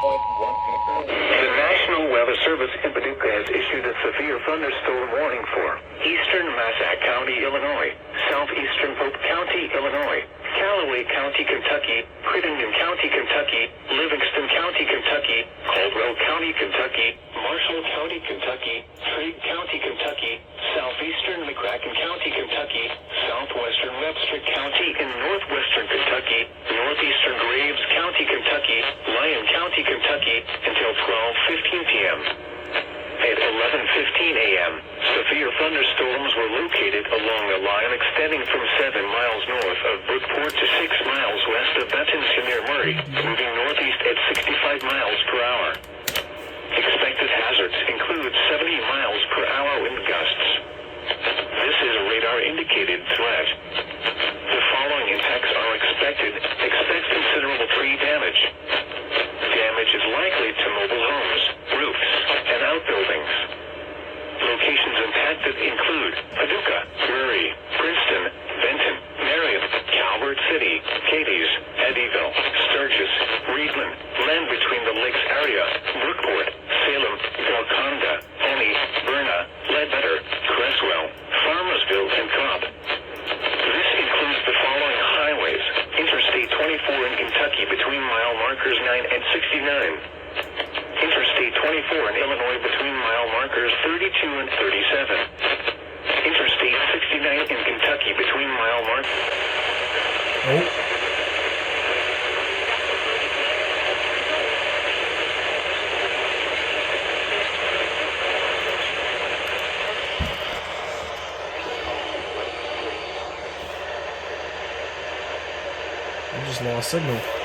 The National Weather Service in Paducah has issued a severe thunderstorm warning for eastern Massac County, Illinois, southeastern Pope County, Illinois, Callaway County, Kentucky, Crittenden County, Kentucky, Livingston County, Kentucky, Caldwell County, Kentucky, Marshall County, Kentucky, Trigg County, Kentucky, southeastern McCracken County, Kentucky, southwestern Webster County in northwestern Kentucky, northeastern Graves County, Kentucky, Lyon County, Kentucky, until 12:15 p.m. At 11:15 a.m., severe thunderstorms were located along a line extending from 7 miles north of Brookport to 6 miles west of Bentonton near Murray, moving northeast at 65 miles per hour. Expected hazards include 70 miles per hour wind gusts. This is a radar-indicated threat. The following impacts are expected. Expect considerable tree damage. Damage is likely to mobile homes, roofs, and outbuildings. Locations impacted include Paducah, Murray, Princeton, Benton, Marion, Calvert City, Cadiz, Eddyville, Sturgis, Reedland, land between the lakes area, Brookport, Salem, Golconda, Olney, Berna, Ledbetter, Creswell, Farmersville, and Cobb. This includes the following highways: Interstate 24 in Kentucky between mile markers 9 and 69. Interstate 24 in Illinois between mile markers 32 and 37. Interstate 69 in Kentucky between mile markers... Oh. I just lost signal.